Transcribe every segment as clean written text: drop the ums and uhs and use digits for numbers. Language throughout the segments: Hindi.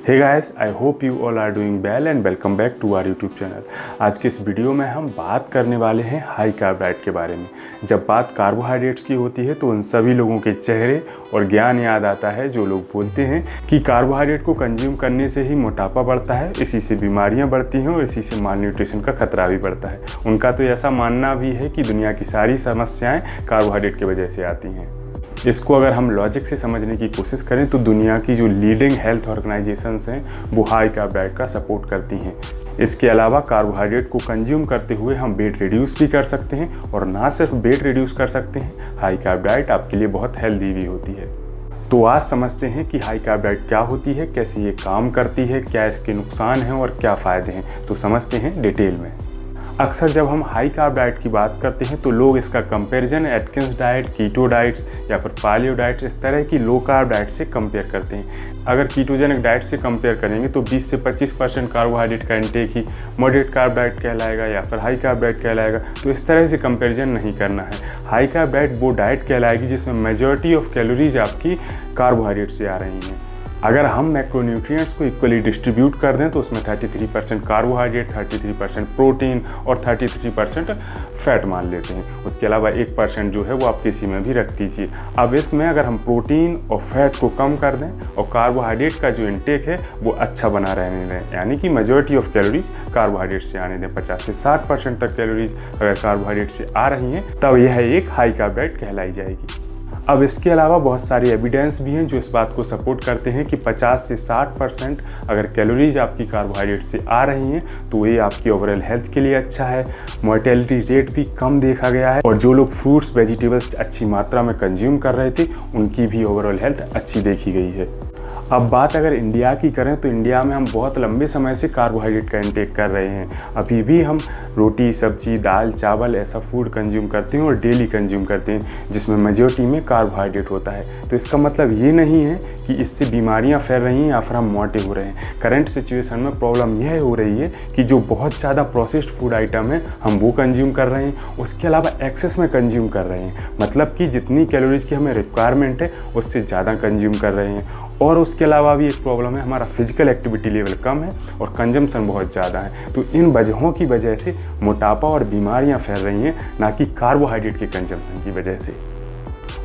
Hey guys, I hope you all are doing well and welcome back to our YouTube channel. आज के इस वीडियो में हम बात करने वाले हैं हाई कार्ब डाइट के बारे में। जब बात कार्बोहाइड्रेट्स की होती है तो उन सभी लोगों के चेहरे और ज्ञान याद आता है जो लोग बोलते हैं कि कार्बोहाइड्रेट को कंज्यूम करने से ही मोटापा बढ़ता है, इसी से बीमारियां बढ़ती हैं और इसी से माल न्यूट्रिशन का खतरा भी बढ़ता है। उनका तो ऐसा मानना भी है कि दुनिया की सारी समस्याएँ कार्बोहाइड्रेट की वजह से आती हैं। इसको अगर हम लॉजिक से समझने की कोशिश करें तो दुनिया की जो लीडिंग हेल्थ ऑर्गेनाइजेशंस हैं वो हाई कार्ब डाइट का सपोर्ट करती हैं। इसके अलावा कार्बोहाइड्रेट को कंज्यूम करते हुए हम वेट रिड्यूस भी कर सकते हैं, और ना सिर्फ वेट रिड्यूस कर सकते हैं, हाई कार्ब डाइट आपके लिए बहुत हेल्दी भी होती है। तो आज समझते हैं कि हाई कार्ब डाइट क्या होती है, कैसे ये काम करती है, क्या इसके नुकसान हैं और क्या फ़ायदे हैं। तो समझते हैं डिटेल में। अक्सर जब हम हाई कार्ब डाइट की बात करते हैं तो लोग इसका कंपैरिजन एटकिंस डाइट, कीटो डाइट्स या फिर पालियो डाइट्स, इस तरह की लो कार्ब डाइट से कंपेयर करते हैं। अगर कीटोजेनिक डाइट से कंपेयर करेंगे तो 20 से 25% कार्बोहाइड्रेट का इंटेक ही मॉडरेट कार्ब डाइट कहलाएगा या फिर हाई कार्ब डाइट कहलाएगा। तो इस तरह से कंपैरिजन नहीं करना है। हाई कार्ब डाइट वो डाइट कहलाएगी जिसमें मेजॉरिटी ऑफ कैलोरीज आपकी कार्बोहाइड्रेट से आ रही हैं। अगर हम मैक्रोन्यूट्रिएंट्स को इक्वली डिस्ट्रीब्यूट कर दें तो उसमें 33% कार्बोहाइड्रेट, 33% प्रोटीन और 33% फैट मान लेते हैं। उसके अलावा 1% जो है वो आप किसी में भी रख दीजिए। अब इसमें अगर हम प्रोटीन और फैट को कम कर दें और कार्बोहाइड्रेट का जो इंटेक है वो अच्छा बना रहने दें, यानी कि मेजॉरिटी ऑफ कैलोरीज कार्बोहाइड्रेट से आने दें, 50 से 60% तक कैलोरीज अगर कार्बोहाइड्रेट से आ रही हैं तब यह एक हाई कार्ब डाइट कहलाई जाएगी। अब इसके अलावा बहुत सारी एविडेंस भी हैं जो इस बात को सपोर्ट करते हैं कि 50 से 60% अगर कैलोरीज आपकी कार्बोहाइड्रेट से आ रही हैं तो ये आपकी ओवरऑल हेल्थ के लिए अच्छा है। मोर्टेलिटी रेट भी कम देखा गया है, और जो लोग फ्रूट्स वेजिटेबल्स अच्छी मात्रा में कंज्यूम कर रहे थे उनकी भी ओवरऑल हेल्थ अच्छी देखी गई है। अब बात अगर इंडिया की करें तो इंडिया में हम बहुत लंबे समय से कार्बोहाइड्रेट का इंटेक कर रहे हैं। अभी भी हम रोटी, सब्जी, दाल, चावल ऐसा फूड कंज्यूम करते हैं और डेली कंज्यूम करते हैं जिसमें मेजॉरिटी में कार्बोहाइड्रेट होता है। तो इसका मतलब ये नहीं है कि इससे बीमारियां फैल रही हैं या फिर हम मोटे हो रहे हैं। करंट सिचुएशन में प्रॉब्लम यह हो रही है कि जो बहुत ज़्यादा प्रोसेस्ड फूड आइटम है हम वो कंज्यूम कर रहे हैं, उसके अलावा एक्सेस में कंज्यूम कर रहे हैं, मतलब कि जितनी कैलोरीज की हमें रिक्वायरमेंट है उससे ज़्यादा कंज्यूम कर रहे हैं। और उसके अलावा भी एक प्रॉब्लम है, हमारा फिजिकल एक्टिविटी लेवल कम है और कंजम्पशन बहुत ज़्यादा है। तो इन वजहों की वजह से मोटापा और बीमारियां फैल रही हैं, ना कि कार्बोहाइड्रेट के कंजम्पशन की वजह से।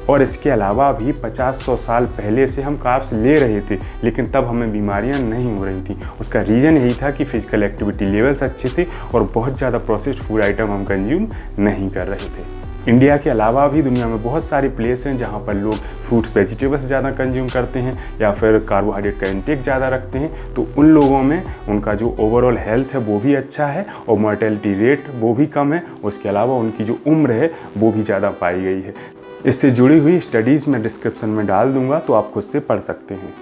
और इसके अलावा भी 50-100 साल पहले से हम कार्ब्स ले रहे थे लेकिन तब हमें बीमारियां नहीं हो रही थी। उसका रीज़न यही था कि फिजिकल एक्टिविटी लेवल्स अच्छे थे और बहुत ज़्यादा प्रोसेस्ड फूड आइटम हम कंज्यूम नहीं कर रहे थे। इंडिया के अलावा भी दुनिया में बहुत सारे प्लेस हैं जहाँ पर लोग फ्रूट्स वेजिटेबल्स ज़्यादा कंज्यूम करते हैं या फिर कार्बोहाइड्रेट का इंटेक ज़्यादा रखते हैं। तो उन लोगों में उनका जो ओवरऑल हेल्थ है वो भी अच्छा है और मोर्टेलिटी रेट वो भी कम है। उसके अलावा उनकी जो उम्र है वो भी ज़्यादा पाई गई है। इससे जुड़ी हुई स्टडीज़ मैं डिस्क्रिप्शन में डाल दूँगा तो आप खुद से पढ़ सकते हैं।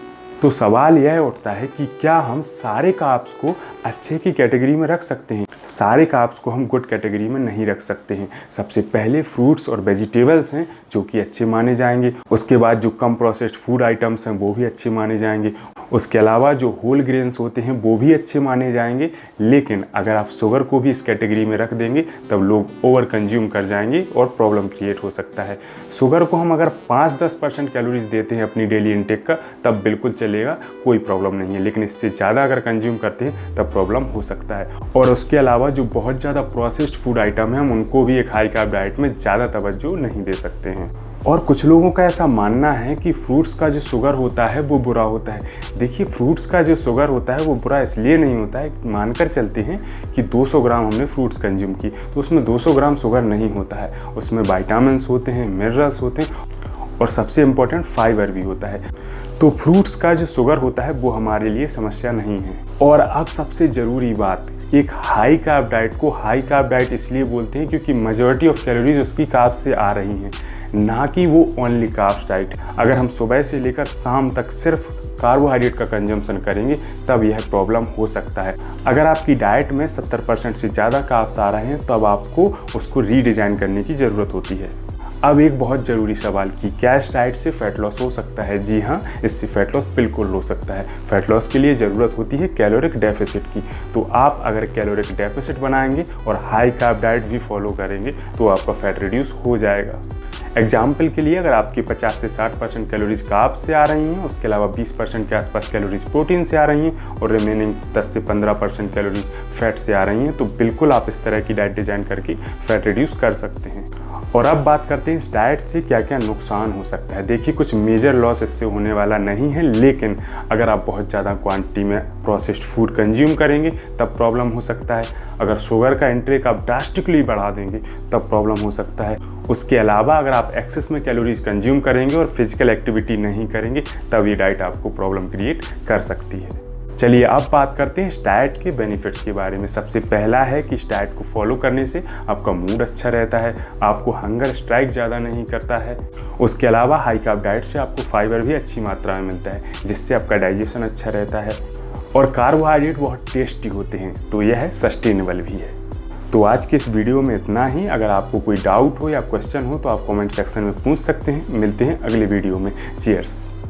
तो सवाल यह उठता है कि क्या हम सारे कार्ब्स को अच्छे की कैटेगरी में रख सकते हैं? सारे कार्ब्स को हम गुड कैटेगरी में नहीं रख सकते हैं। सबसे पहले फ्रूट्स और वेजिटेबल्स हैं जो कि अच्छे माने जाएंगे। उसके बाद जो कम प्रोसेस्ड फूड आइटम्स हैं वो भी अच्छे माने जाएंगे। उसके अलावा जो होल ग्रेन्स होते हैं वो भी अच्छे माने जाएंगे। लेकिन अगर आप शुगर को भी इस कैटेगरी में रख देंगे तब लोग ओवर कंज्यूम कर जाएंगे और प्रॉब्लम क्रिएट हो सकता है। शुगर को हम अगर 5-10% कैलोरीज देते हैं अपनी डेली इंटेक का तब बिल्कुल चलेगा, कोई प्रॉब्लम नहीं है। लेकिन इससे ज़्यादा अगर कंज्यूम करते हैं तब प्रॉब्लम हो सकता है। और उसके अलावा जो बहुत ज़्यादा प्रोसेस्ड फूड आइटम है हम उनको भी एक हाई कार्ब डाइट में ज़्यादा तवज्जो नहीं दे सकते हैं। और कुछ लोगों का ऐसा मानना है कि फ्रूट्स का जो शुगर होता है वो बुरा होता है। देखिए, फ्रूट्स का जो शुगर होता है वो बुरा इसलिए नहीं होता है, मानकर चलते हैं कि 200 ग्राम हमने फ्रूट्स कंज्यूम की तो उसमें 200 ग्राम शुगर नहीं होता है। उसमें विटामिन्स होते हैं, मिनरल्स होते हैं और सबसे इम्पोर्टेंट फाइबर भी होता है। तो फ्रूट्स का जो शुगर होता है वो हमारे लिए समस्या नहीं है। और अब सबसे ज़रूरी बात, एक हाई कार्ब डाइट को हाई कार्ब डाइट इसलिए बोलते हैं क्योंकि मेजॉरिटी ऑफ कैलोरीज उसकी कार्ब से आ रही हैं, ना कि वो ओनली कार्ब्स डाइट। अगर हम सुबह से लेकर शाम तक सिर्फ कार्बोहाइड्रेट का कंजम्पशन करेंगे तब यह प्रॉब्लम हो सकता है। अगर आपकी डाइट में 70% से ज़्यादा कार्ब्स आ रहे हैं तब आपको उसको रीडिज़ाइन करने की ज़रूरत होती है। अब एक बहुत ज़रूरी सवाल कि क्या इस डाइट से फैट लॉस हो सकता है? जी हाँ, इससे फैट लॉस बिल्कुल हो सकता है। फैट लॉस के लिए ज़रूरत होती है कैलोरिक डेफिसिट की। तो आप अगर कैलोरिक डेफिसिट बनाएंगे और हाई कार्ब डाइट भी फॉलो करेंगे तो आपका फैट रिड्यूस हो जाएगा। एग्जाम्पल के लिए अगर आपकी 50 से 60% कैलोरीज कार्ब से आ रही हैं, उसके अलावा 20% के आसपास कैलोरीज प्रोटीन से आ रही हैं और रिमेनिंग 10 से 15% कैलोरीज फैट से आ रही हैं, तो बिल्कुल आप इस तरह की डाइट डिजाइन करके फैट रिड्यूस कर सकते हैं। और अब बात करते हैं इस डाइट से क्या क्या नुकसान हो सकता है। देखिए, कुछ मेजर लॉस इससे होने वाला नहीं है, लेकिन अगर आप बहुत ज़्यादा क्वांटिटी में प्रोसेस्ड फूड कंज्यूम करेंगे तब प्रॉब्लम हो सकता है। अगर शुगर का इंटेक आप ड्रास्टिकली बढ़ा देंगे तब प्रॉब्लम हो सकता है। उसके अलावा अगर आप एक्सेस में कैलोरीज कंज्यूम करेंगे और फिजिकल एक्टिविटी नहीं करेंगे तब ये डाइट आपको प्रॉब्लम क्रिएट कर सकती है। चलिए अब बात करते हैं इस डाइट के बेनिफिट्स के बारे में। सबसे पहला है कि इस डाइट को फॉलो करने से आपका मूड अच्छा रहता है, आपको हंगर स्ट्राइक ज़्यादा नहीं करता है। उसके अलावा हाई कार्ब डाइट से आपको फाइबर भी अच्छी मात्रा में मिलता है, जिससे आपका डाइजेशन अच्छा रहता है और कार्बोहाइड्रेट बहुत टेस्टी होते हैं, तो यह सस्टेनेबल भी है। तो आज के इस वीडियो में इतना ही। अगर आपको कोई डाउट हो या क्वेश्चन हो तो आप कमेंट सेक्शन में पूछ सकते हैं। मिलते हैं अगले वीडियो में। चीयर्स।